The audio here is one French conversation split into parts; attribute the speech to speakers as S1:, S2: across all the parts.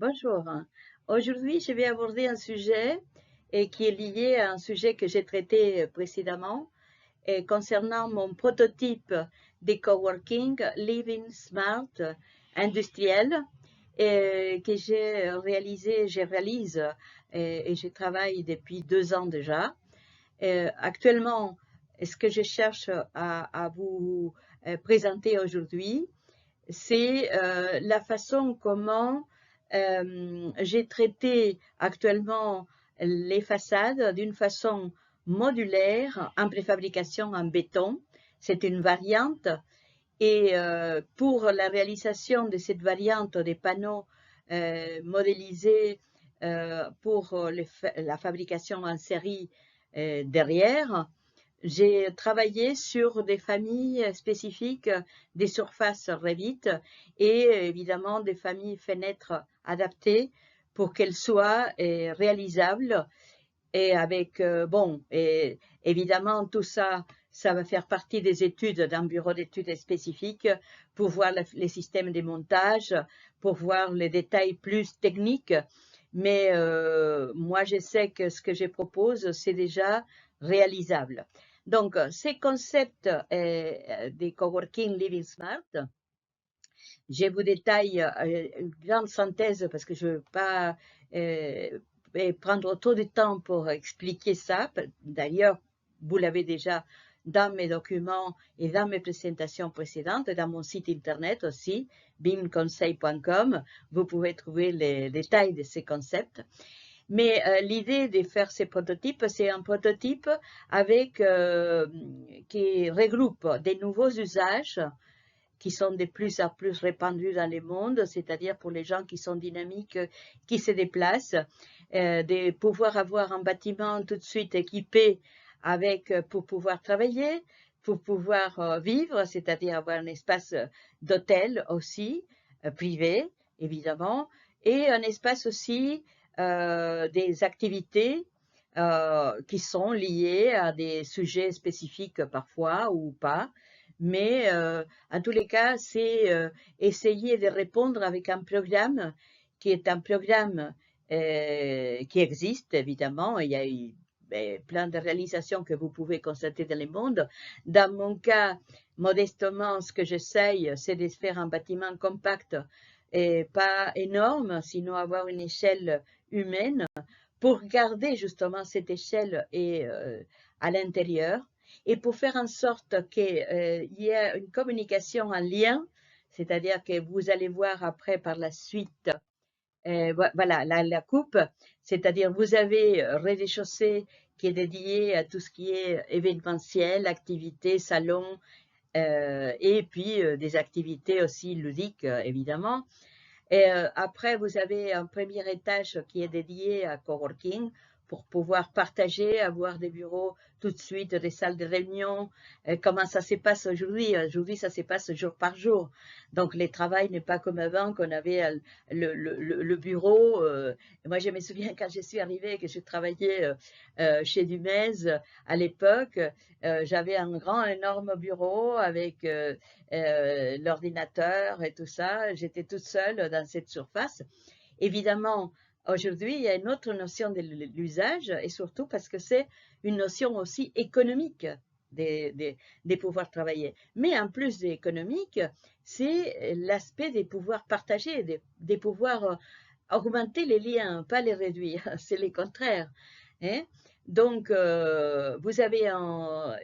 S1: Bonjour. Aujourd'hui, je vais aborder un sujet qui est lié à un sujet que j'ai traité précédemment concernant mon prototype des coworking Living Smart industriel que je réalise et je travaille depuis 2 ans déjà. Actuellement, ce que je cherche à vous présenter aujourd'hui, c'est la façon comment j'ai traité actuellement les façades d'une façon modulaire en préfabrication en béton. C'est une variante et pour la réalisation de cette variante des panneaux modélisés pour la fabrication en série derrière, j'ai travaillé sur des familles spécifiques, des surfaces Revit et évidemment des familles fenêtres adaptées pour qu'elles soient réalisables et avec, et évidemment tout ça, ça va faire partie des études d'un bureau d'études spécifique pour voir les systèmes de montage, pour voir les détails plus techniques. Mais moi, je sais que ce que je propose, c'est déjà réalisable. Donc, ces concepts des coworking Living Smart, je vous détaille une grande synthèse parce que je ne veux pas prendre trop de temps pour expliquer ça. D'ailleurs, vous l'avez déjà dans mes documents et dans mes présentations précédentes, dans mon site internet aussi, bimconseil.com, vous pouvez trouver les détails de ces concepts. Mais l'idée de faire ces prototypes, c'est un prototype avec qui regroupe des nouveaux usages qui sont de plus en plus répandus dans le monde, c'est-à-dire pour les gens qui sont dynamiques, qui se déplacent, de pouvoir avoir un bâtiment tout de suite équipé avec pour pouvoir travailler, pour pouvoir vivre, c'est-à-dire avoir un espace d'hôtel aussi, privé, évidemment, et un espace aussi des activités qui sont liées à des sujets spécifiques parfois ou pas, mais en tous les cas, c'est essayer de répondre avec un programme qui est un programme qui existe évidemment. Il y a eu plein de réalisations que vous pouvez constater dans le monde. Dans mon cas, modestement, ce que j'essaye, c'est de faire un bâtiment compact et pas énorme, sinon avoir une échelle humaine pour garder justement cette échelle à l'intérieur et pour faire en sorte qu'il y ait une communication en lien, c'est-à-dire que vous allez voir après par la suite, voilà, la coupe, c'est-à-dire vous avez rez-de-chaussée qui est dédié à tout ce qui est événementiel, activités, salons, et puis des activités aussi ludiques, évidemment. Et après, vous avez un premier étage qui est dédié à coworking pour pouvoir partager, avoir des bureaux tout de suite, des salles de réunion. Comment ça se passe aujourd'hui? Aujourd'hui, ça se passe jour par jour. Donc, le travail n'est pas comme avant qu'on avait le bureau. Moi, je me souviens quand je suis arrivée que je travaillais chez Dumez à l'époque, j'avais un grand, énorme bureau avec l'ordinateur et tout ça. J'étais toute seule dans cette surface. Évidemment, aujourd'hui, il y a une autre notion de l'usage et surtout parce que c'est une notion aussi économique de pouvoir travailler. Mais en plus d'économique, c'est l'aspect des pouvoirs partagés, des pouvoirs augmenter les liens, pas les réduire. C'est le contraire. Hein? Donc, vous avez un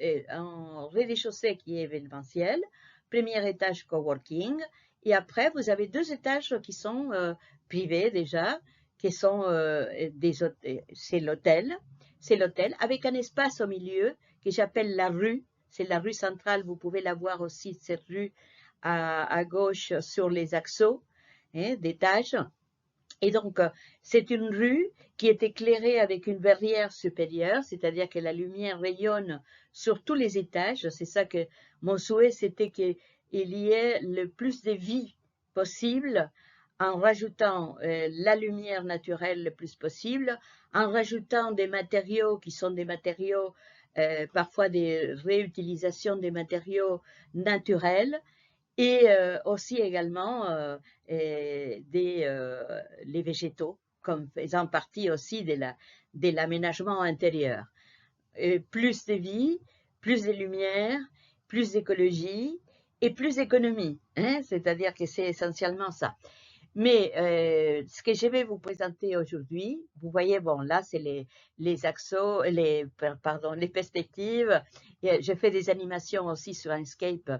S1: rez-de-chaussée qui est événementiel, premier étage coworking, et après, vous avez 2 étages qui sont privés déjà, qui sont c'est l'hôtel, avec un espace au milieu que j'appelle la rue. C'est la rue centrale, vous pouvez la voir aussi, cette rue à gauche sur les axos d'étages. Et donc, c'est une rue qui est éclairée avec une verrière supérieure, c'est-à-dire que la lumière rayonne sur tous les étages. C'est ça que mon souhait, c'était qu'il y ait le plus de vie possible en rajoutant la lumière naturelle le plus possible, en rajoutant des matériaux qui sont des matériaux, parfois des réutilisations des matériaux naturels, et aussi également les végétaux, comme faisant partie aussi de l'aménagement intérieur. Plus de vie, plus de lumière, plus d'écologie et plus d'économie, hein, c'est-à-dire que c'est essentiellement ça. Mais ce que je vais vous présenter aujourd'hui, vous voyez, bon, là, c'est les axos, pardon, les perspectives. Et je fais des animations aussi sur Inkscape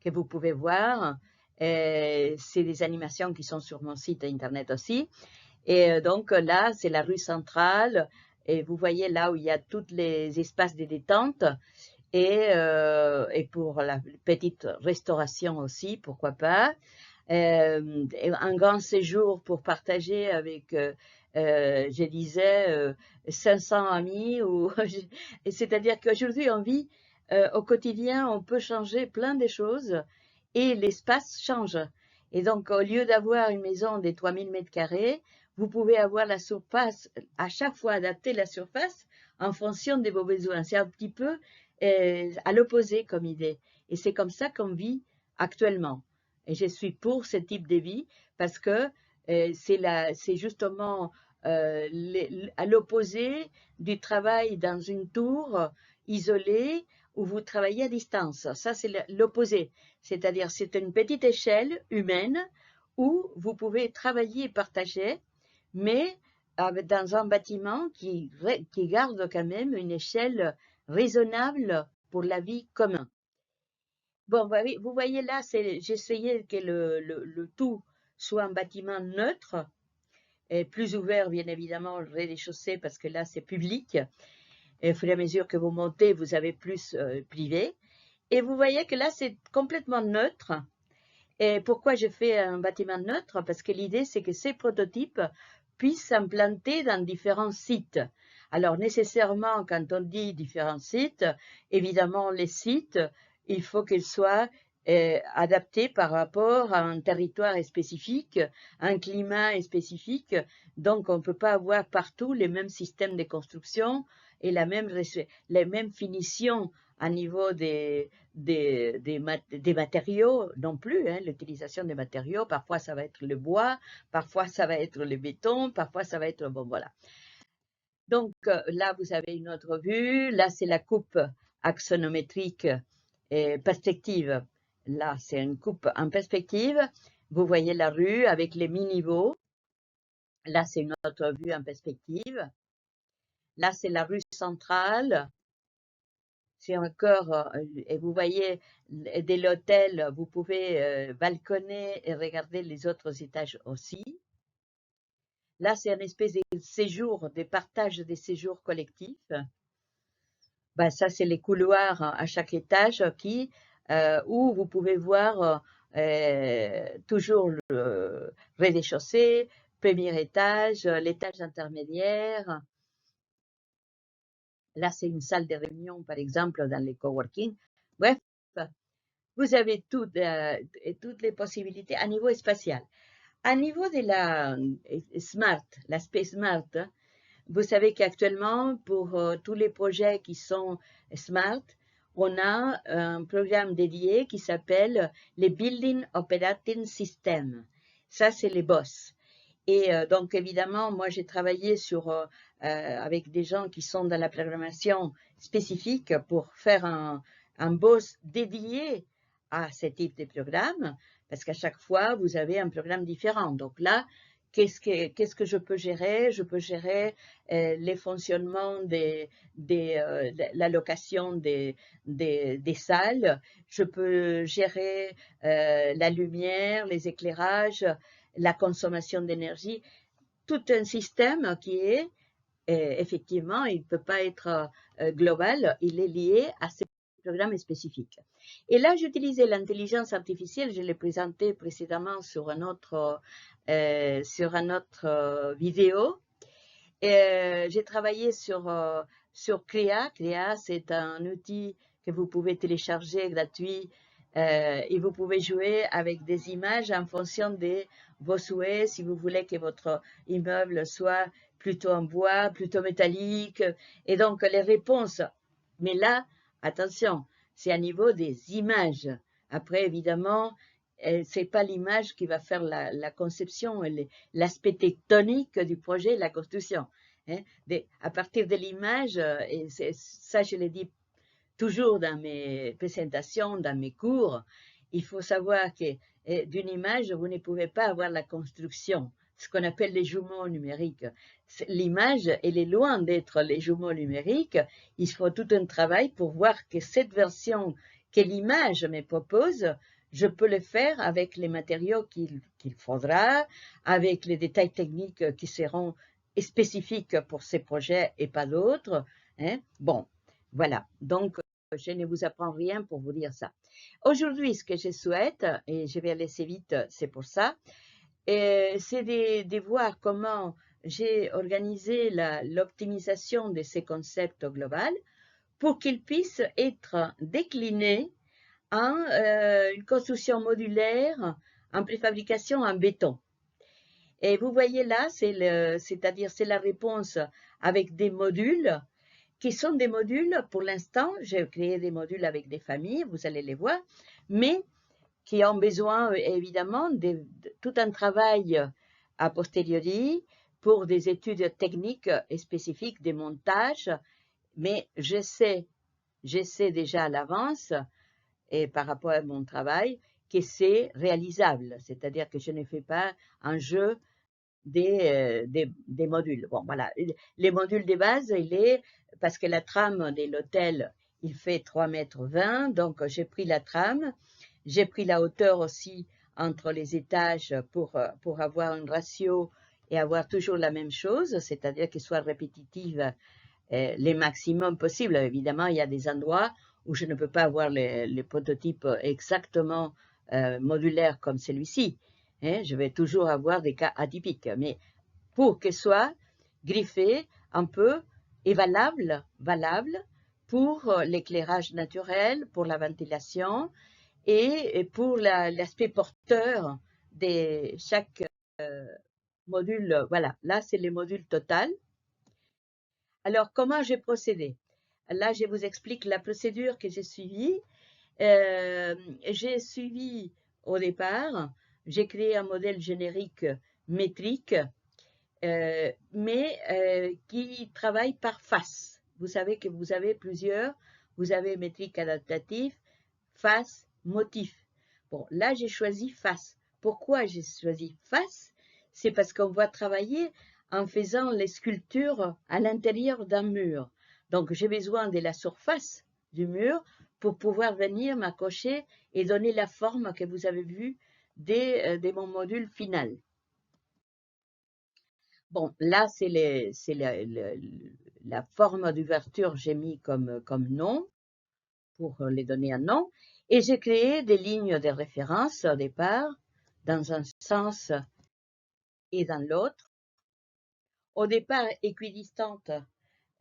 S1: que vous pouvez voir. C'est des animations qui sont sur mon site internet aussi. Et donc là, c'est la rue centrale. Et vous voyez là où il y a tous les espaces de détente. Et pour la petite restauration aussi, pourquoi pas. Un grand séjour pour partager avec, je disais, 500 amis. C'est-à-dire qu'aujourd'hui, on vit au quotidien, on peut changer plein de choses et l'espace change. Et donc, au lieu d'avoir une maison de 3000 mètres carrés, vous pouvez avoir la surface, à chaque fois adapter la surface en fonction de vos besoins. C'est un petit peu à l'opposé comme idée. Et c'est comme ça qu'on vit actuellement. Et je suis pour ce type de vie parce que c'est justement à l'opposé du travail dans une tour isolée où vous travaillez à distance. Ça, c'est l'opposé. C'est-à-dire, c'est une petite échelle humaine où vous pouvez travailler et partager, mais dans un bâtiment qui garde quand même une échelle raisonnable pour la vie commune. Bon, vous voyez là, j'essayais que le tout soit un bâtiment neutre, et plus ouvert, bien évidemment, le rez-de-chaussée, parce que là, c'est public. Et au fur et à mesure que vous montez, vous avez plus privé. Et vous voyez que là, c'est complètement neutre. Et pourquoi je fais un bâtiment neutre? Parce que l'idée, c'est que ces prototypes puissent s'implanter dans différents sites. Alors, nécessairement, quand on dit différents sites, évidemment, les sites, il faut qu'ils soient adaptés par rapport à un territoire spécifique, un climat spécifique. Donc, on ne peut pas avoir partout les mêmes systèmes de construction et les mêmes finitions à niveau des matériaux non plus, hein, l'utilisation des matériaux. Parfois, ça va être le bois, parfois, ça va être le béton, parfois, ça va être, bon, voilà. Donc, là, vous avez une autre vue. Là, c'est la coupe axonométrique et perspective. Là, c'est une coupe en perspective. Vous voyez la rue avec les mi-niveaux. Là, c'est une autre vue en perspective. Là, c'est la rue centrale. C'est encore, et vous voyez, dès l'hôtel, vous pouvez balconner et regarder les autres étages aussi. Là, c'est un espèce de séjour, de partage des séjours collectifs. Ben, ça, c'est les couloirs à chaque étage où vous pouvez voir toujours le rez-de-chaussée, premier étage, l'étage intermédiaire. Là, c'est une salle de réunion, par exemple, dans les coworking. Bref, vous avez toutes les possibilités à niveau spatial. À niveau de la smart, l'aspect smart, vous savez qu'actuellement, pour tous les projets qui sont smart, on a un programme dédié qui s'appelle les Building Operating System. Ça, c'est les BOSS. Et donc, évidemment, moi, j'ai travaillé avec des gens qui sont dans la programmation spécifique pour faire un BOSS dédié à ce type de programme, parce qu'à chaque fois, vous avez un programme différent. Donc là, qu'est-ce que je peux gérer? Je peux gérer les fonctionnements l'allocation des salles. Je peux gérer la lumière, les éclairages, la consommation d'énergie, tout un système qui est, effectivement, il ne peut pas être global, il est lié à ces programmes spécifiques. Et là, j'utilisais l'intelligence artificielle, je l'ai présenté précédemment sur un autre vidéo. J'ai travaillé sur Crea. Crea, c'est un outil que vous pouvez télécharger gratuit et vous pouvez jouer avec des images en fonction de vos souhaits, si vous voulez que votre immeuble soit plutôt en bois, plutôt métallique, et donc les réponses. Mais là, attention, c'est à niveau des images. Après, évidemment, c'est pas l'image qui va faire la conception, l'aspect tectonique du projet, la construction. Hein. À partir de l'image, et ça je l'ai dit toujours dans mes présentations, dans mes cours, il faut savoir que d'une image, vous ne pouvez pas avoir la construction, ce qu'on appelle les jumeaux numériques. L'image, elle est loin d'être les jumeaux numériques. Il faut tout un travail pour voir que cette version que l'image me propose, je peux le faire avec les matériaux qu'il faudra, avec les détails techniques qui seront spécifiques pour ces projets et pas d'autres. Hein. Bon, voilà. Donc, je ne vous apprends rien pour vous dire ça. Aujourd'hui, ce que je souhaite, et je vais aller assez vite, c'est pour ça, c'est de voir comment j'ai organisé l'optimisation de ces concepts globaux pour qu'ils puissent être déclinés en une construction modulaire en préfabrication en béton. Et vous voyez là, c'est-à-dire c'est la réponse avec des modules qui sont des modules, pour l'instant, j'ai créé des modules avec des familles, vous allez les voir, mais qui ont besoin évidemment de tout un travail a posteriori pour des études techniques et spécifiques des montages, mais je sais déjà à l'avance, et par rapport à mon travail, que c'est réalisable, c'est-à-dire que je ne fais pas un jeu des modules. Bon, voilà. Les modules de base, parce que la trame de l'hôtel, il fait 3,20 m, donc j'ai pris la trame, j'ai pris la hauteur aussi entre les étages pour avoir un ratio et avoir toujours la même chose, c'est-à-dire qu'il soit répétitive les maximums possibles. Évidemment, il y a des endroits où je ne peux pas avoir les prototypes exactement modulaires comme celui-ci. Hein, je vais toujours avoir des cas atypiques, mais pour que soit griffé un peu et valable pour l'éclairage naturel, pour la ventilation et pour l'aspect porteur de chaque module. Voilà, là c'est le module total. Alors, comment j'ai procédé? Là, je vous explique la procédure que j'ai suivie. J'ai suivi au départ, j'ai créé un modèle générique métrique, mais qui travaille par face. Vous savez que vous avez plusieurs, vous avez métrique adaptatif, face, motif. Bon, là, j'ai choisi face. Pourquoi j'ai choisi face? C'est parce qu'on va travailler en faisant les sculptures à l'intérieur d'un mur. Donc, j'ai besoin de la surface du mur pour pouvoir venir m'accrocher et donner la forme que vous avez vue de mon module final. Bon, là, c'est la forme d'ouverture, j'ai mis comme nom pour les donner un nom. Et j'ai créé des lignes de référence au départ, dans un sens et dans l'autre. Au départ, équidistantes,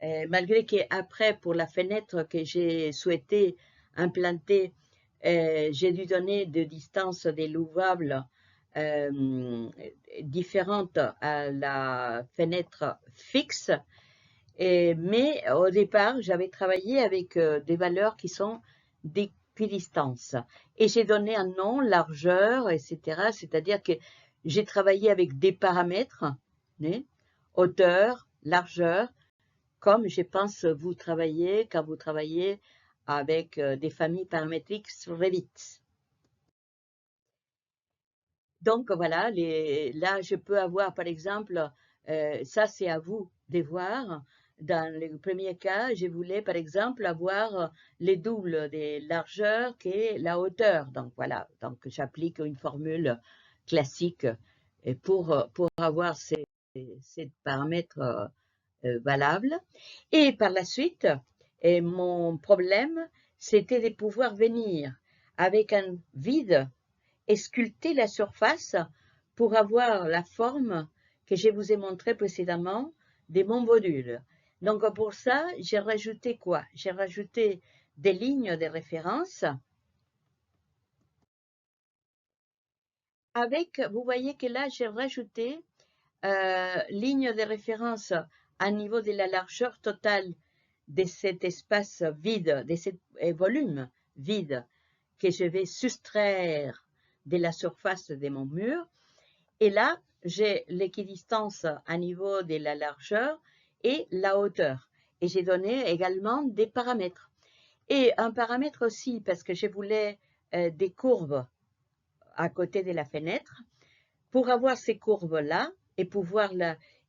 S1: malgré qu'après, pour la fenêtre que j'ai souhaité implanter, j'ai dû donner de distance des louvables différentes à la fenêtre fixe. Mais au départ, j'avais travaillé avec des valeurs qui sont d'équidistance. Et j'ai donné un nom, largeur, etc. C'est-à-dire que j'ai travaillé avec des paramètres, hein, hauteur, largeur, comme je pense vous travaillez quand vous travaillez avec des familles paramétriques sur Revit. Donc voilà, là je peux avoir par exemple, ça c'est à vous de voir. Dans le premier cas, je voulais par exemple avoir les doubles des largeurs que la hauteur. Donc voilà, donc j'applique une formule classique pour avoir ces paramètres valables. Et par la suite, mon problème, c'était de pouvoir venir avec un vide et sculpter la surface pour avoir la forme que je vous ai montré précédemment de mon module. Donc pour ça, j'ai rajouté quoi? J'ai rajouté des lignes de référence avec, vous voyez que là, j'ai rajouté lignes de référence à niveau de la largeur totale de cet espace vide, de ce volume vide que je vais soustraire de la surface de mon mur. Et là, j'ai l'équidistance à niveau de la largeur et la hauteur. Et j'ai donné également des paramètres. Et un paramètre aussi, parce que je voulais des courbes à côté de la fenêtre. Pour avoir ces courbes-là et pouvoir,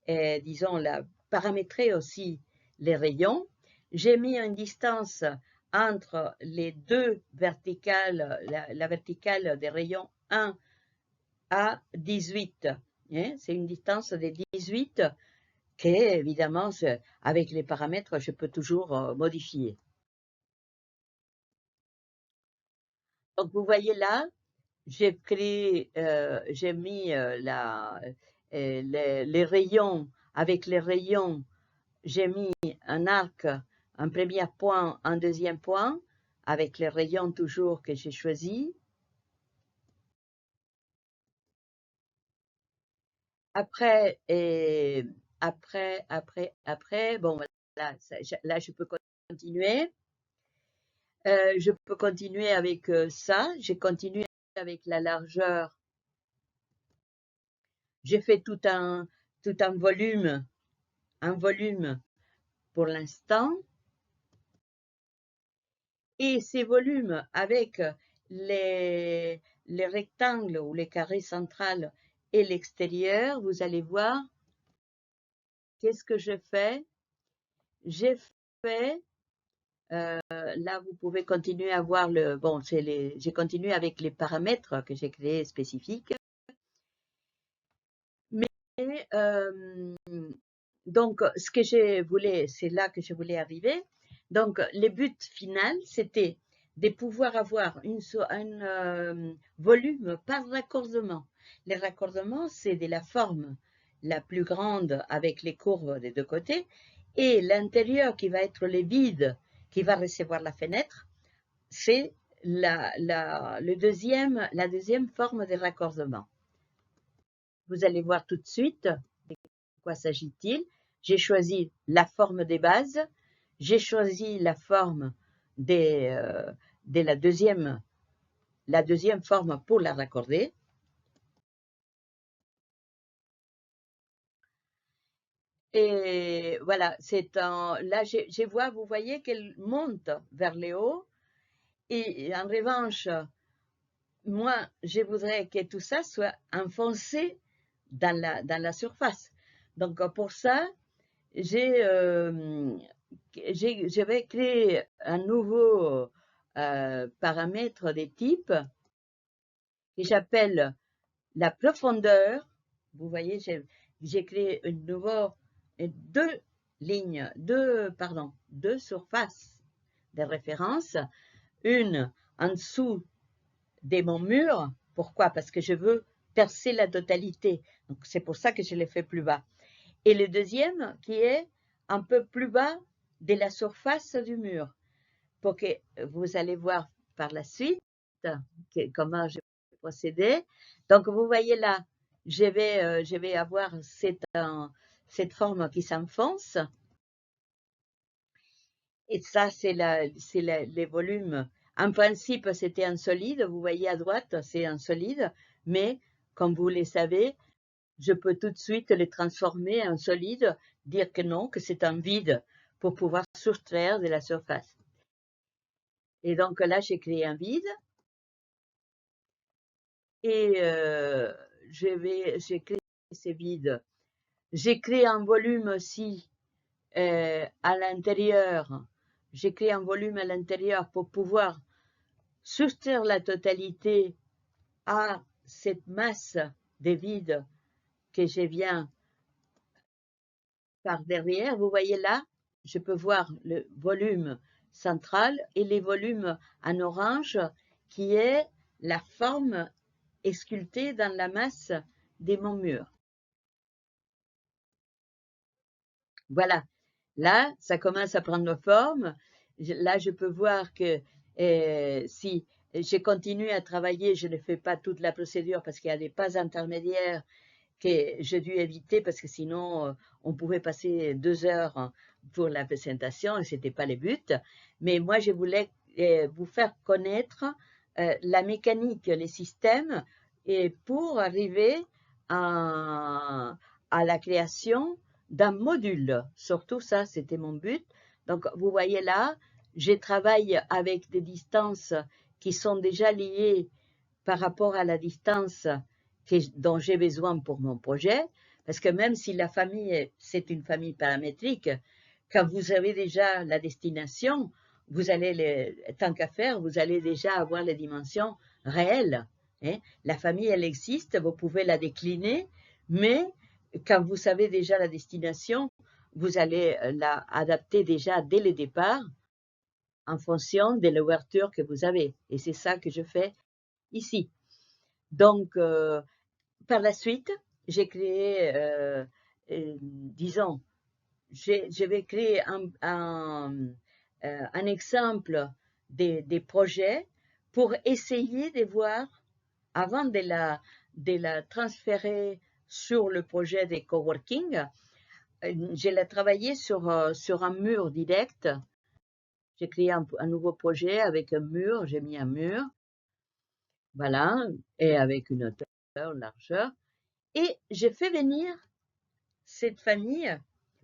S1: disons, paramétrer aussi les rayons, j'ai mis une distance entre les deux verticales, la verticale des rayons 1 à 18. C'est une distance de 18 qui, évidemment, avec les paramètres, je peux toujours modifier. Donc, vous voyez là, j'ai mis les rayons, avec les rayons, j'ai mis un arc, un premier point, un deuxième point, avec les rayons toujours que j'ai choisis. Après, bon, là, je peux continuer. Je peux continuer avec ça. J'ai continué avec la largeur. J'ai fait tout un volume pour l'instant. Et ces volumes avec les rectangles ou les carrés centrales et l'extérieur, vous allez voir, qu'est-ce que je fais? J'ai fait, là vous pouvez continuer à voir bon, j'ai continué avec les paramètres que j'ai créés spécifiques. Mais donc, ce que je voulais, c'est là que je voulais arriver. Donc, le but final, c'était de pouvoir avoir un volume par raccordement. Les raccordements, c'est de la forme la plus grande avec les courbes des deux côtés et l'intérieur qui va être le vide qui va recevoir la fenêtre, c'est la deuxième forme de raccordement. Vous allez voir tout de suite de quoi s'agit-il. J'ai choisi la forme des bases, j'ai choisi la forme de la deuxième forme pour la raccorder. Et voilà, là je vois, vous voyez qu'elle monte vers le haut. Et en revanche, moi, je voudrais que tout ça soit enfoncé dans la surface. Donc pour ça, je vais créer un nouveau paramètre de type que j'appelle la profondeur. Vous voyez, j'ai créé deux surfaces de référence, une en dessous de mon mur. Pourquoi? Parce que je veux percer la totalité. Donc c'est pour ça que je l'ai fait plus bas. Et le deuxième qui est un peu plus bas de la surface du mur, pour que vous allez voir par la suite comment je vais procéder. Donc vous voyez là, je vais avoir cette forme qui s'enfonce. Et ça, c'est les volumes. En principe, c'était un solide. Vous voyez à droite, c'est un solide. Mais, comme vous le savez, je peux tout de suite les transformer en solide, dire que non, que c'est un vide pour pouvoir soustraire de la surface. Et donc là, j'ai créé un vide. Et j'ai créé ces vides. J'ai créé un volume aussi à l'intérieur. J'ai créé un volume à l'intérieur pour pouvoir soustraire la totalité à cette masse de vide que je viens par derrière. Vous voyez là, je peux voir le volume central et les volumes en orange qui est la forme sculptée dans la masse de mon mur. Voilà, là, ça commence à prendre forme. Là, je peux voir que si je continue à travailler, je ne fais pas toute la procédure parce qu'il y a des pas intermédiaires que j'ai dû éviter parce que sinon, on pouvait passer 2 heures pour la présentation et ce n'était pas le but. Mais moi, je voulais vous faire connaître la mécanique, les systèmes, et pour arriver à la création d'un module. Surtout ça, c'était mon but. Donc, vous voyez là, je travaille avec des distances qui sont déjà liées par rapport à la distance dont j'ai besoin pour mon projet, parce que même si la famille, c'est une famille paramétrique, quand vous avez déjà la destination, vous allez, tant qu'à faire, vous allez déjà avoir les dimensions réelles. Hein. La famille, elle existe, vous pouvez la décliner, mais quand vous savez déjà la destination, vous allez la adapter déjà dès le départ en fonction de l'ouverture que vous avez. Et c'est ça que je fais ici. Donc, par la suite, j'ai créé, disons, je vais créer un exemple des projets pour essayer de voir, avant de la transférer sur le projet des coworking, je l'ai travaillé sur un mur direct. J'ai créé un nouveau projet avec un mur, j'ai mis un mur, voilà, et avec une hauteur, une largeur. Et j'ai fait venir cette famille,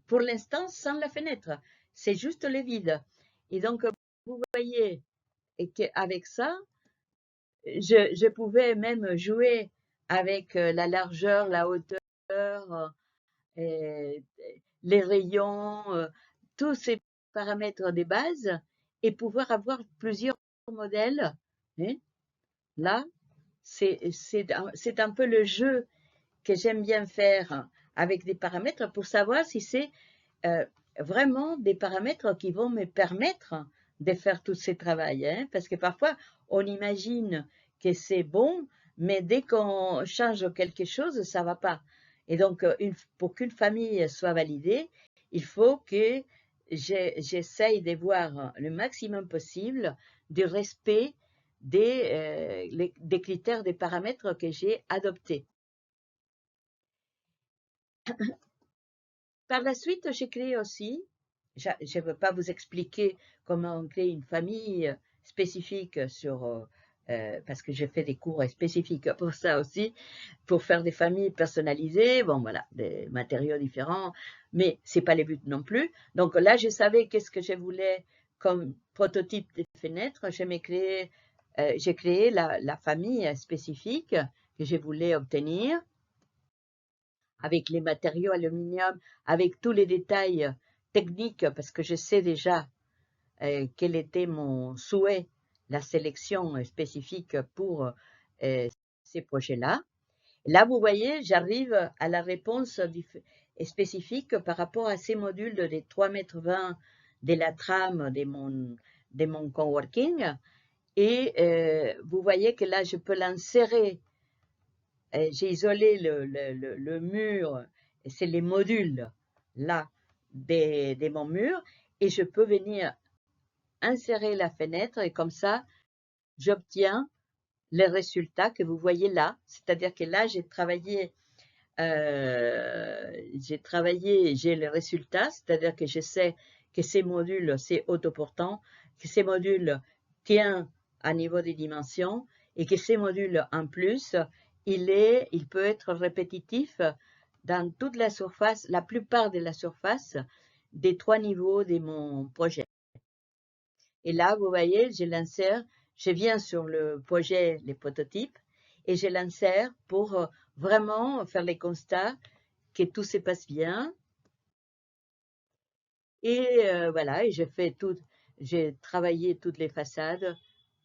S1: pour l'instant, sans la fenêtre. C'est juste le vide. Et donc, vous voyez qu'avec ça, je pouvais même jouer avec la largeur, la hauteur, les rayons, tous ces paramètres de base, et pouvoir avoir plusieurs modèles. Hein. Là, c'est un peu le jeu que j'aime bien faire avec des paramètres pour savoir si c'est vraiment des paramètres qui vont me permettre de faire tous ces travaux. Hein, parce que parfois, on imagine que c'est bon, mais dès qu'on change quelque chose, ça ne va pas. Et donc, pour qu'une famille soit validée, il faut que j'essaye de voir le maximum possible du respect des critères, des paramètres que j'ai adoptés. Par la suite, j'ai créé aussi, je ne veux pas vous expliquer comment on crée une famille spécifique parce que j'ai fait des cours spécifiques pour ça aussi, pour faire des familles personnalisées, bon voilà, des matériaux différents, mais ce n'est pas le but non plus. Donc là, je savais qu'est-ce que je voulais comme prototype de fenêtre. J'ai créé la famille spécifique que je voulais obtenir, avec les matériaux aluminium, avec tous les détails techniques, parce que je sais déjà quel était mon souhait, la sélection spécifique pour ces projets-là. Là, vous voyez, j'arrive à la réponse spécifique par rapport à ces modules de 3,20 m de la trame de mon coworking. Et vous voyez que là, je peux l'insérer. J'ai isolé le mur, c'est les modules là de mon mur, et je peux venir insérer la fenêtre, et comme ça, j'obtiens les résultats que vous voyez là. C'est-à-dire que là, j'ai travaillé, j'ai les résultats, c'est-à-dire que je sais que ces modules, c'est autoportant, que ces modules tiennent à niveau des dimensions, et que ces modules, en plus, il peut être répétitif dans toute la surface, la plupart de la surface des 3 niveaux de mon projet. Et là, vous voyez, je l'insère, je viens sur le projet, les prototypes, et je l'insère pour vraiment faire les constats que tout se passe bien. Et voilà, et j'ai travaillé toutes les façades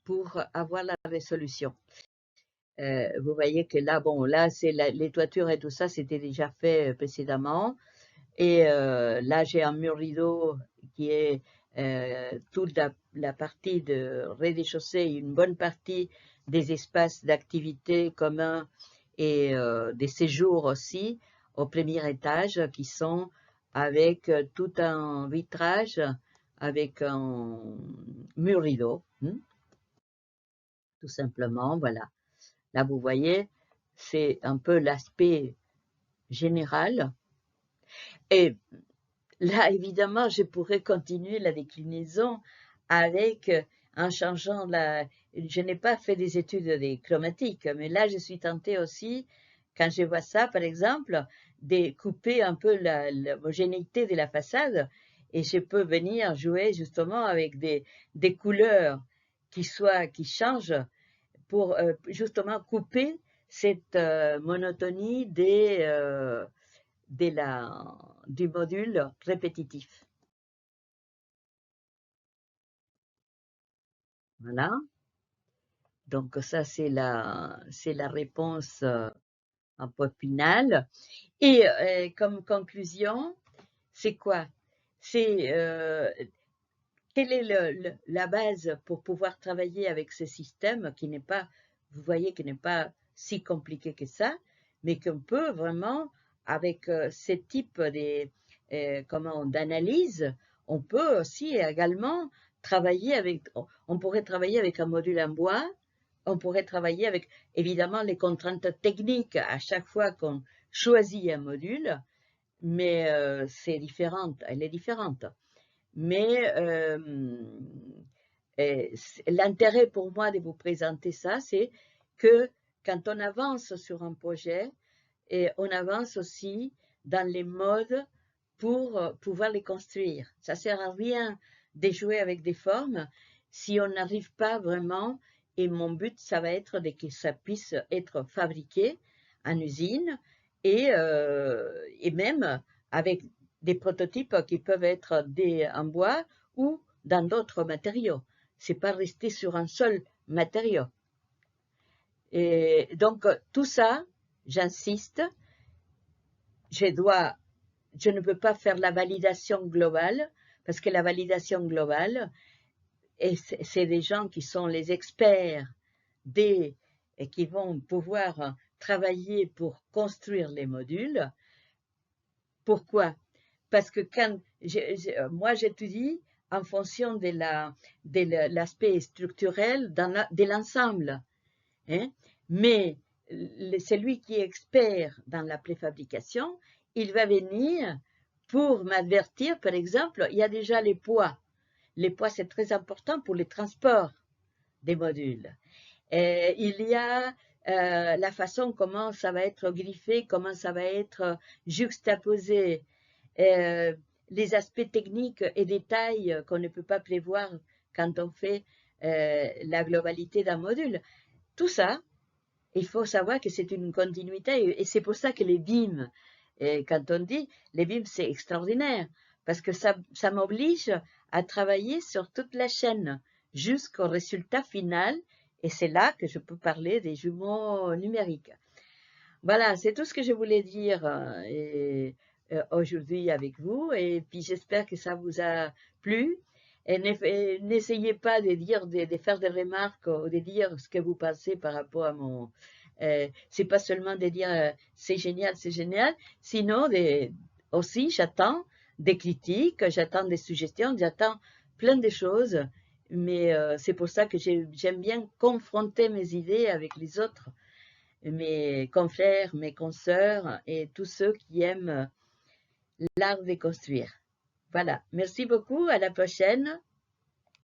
S1: pour avoir la résolution. Vous voyez que là, bon, là, c'est les toitures et tout ça, c'était déjà fait précédemment. Et là, j'ai un mur rideau qui est toute la partie de rez-de-chaussée, une bonne partie des espaces d'activité communs et des séjours aussi au premier étage qui sont avec tout un vitrage, avec un mur rideau, tout simplement, voilà. Là, vous voyez, c'est un peu l'aspect général. Et là, évidemment, je pourrais continuer la déclinaison avec, en changeant je n'ai pas fait des études des chromatiques, mais là, je suis tentée aussi, quand je vois ça, par exemple, de couper un peu l'homogénéité de la façade, et je peux venir jouer justement avec des couleurs qui changent pour justement couper cette monotonie du module répétitif. Voilà. Donc ça, c'est la réponse un peu finale. Et comme conclusion, c'est quoi? C'est quelle est la base pour pouvoir travailler avec ce système qui n'est pas, vous voyez, qui n'est pas si compliqué que ça, mais qu'on peut vraiment, avec ce type d'analyse, on peut aussi également travailler avec, on pourrait travailler avec un module en bois, on pourrait travailler avec, évidemment, les contraintes techniques à chaque fois qu'on choisit un module, mais elle est différente. Mais l'intérêt pour moi de vous présenter ça, c'est que quand on avance sur un projet, on avance aussi dans les modes pour pouvoir les construire. Ça ne sert à rien de jouer avec des formes si on n'arrive pas vraiment, et mon but, ça va être de que ça puisse être fabriqué en usine et même avec des prototypes qui peuvent être en bois ou dans d'autres matériaux. C'est pas rester sur un seul matériau. Et donc, tout ça, j'insiste, je ne peux pas faire la validation globale, parce que la validation globale, c'est des gens qui sont les experts et qui vont pouvoir travailler pour construire les modules. Pourquoi? Parce que quand moi j'étudie en fonction de l'aspect structurel de l'ensemble, hein? Mais celui qui est expert dans la préfabrication, il va venir pour m'avertir, par exemple, il y a déjà les poids. Les poids, c'est très important pour les transports des modules. Il y a la façon comment ça va être griffé, comment ça va être juxtaposé, les aspects techniques et détails qu'on ne peut pas prévoir quand on fait la globalité d'un module. Tout ça, il faut savoir que c'est une continuité et c'est pour ça que les BIM, quand on dit les BIM, c'est extraordinaire parce que ça m'oblige à travailler sur toute la chaîne jusqu'au résultat final et c'est là que je peux parler des jumeaux numériques. Voilà, c'est tout ce que je voulais dire aujourd'hui avec vous et puis j'espère que ça vous a plu. Et n'essayez pas de faire des remarques ou de dire ce que vous pensez par rapport à mon. C'est pas seulement de dire c'est génial, sinon aussi j'attends des critiques, j'attends des suggestions, j'attends plein de choses. Mais c'est pour ça que j'aime bien confronter mes idées avec les autres, mes confrères, mes consoeurs et tous ceux qui aiment l'art de construire. Voilà, merci beaucoup, à la prochaine.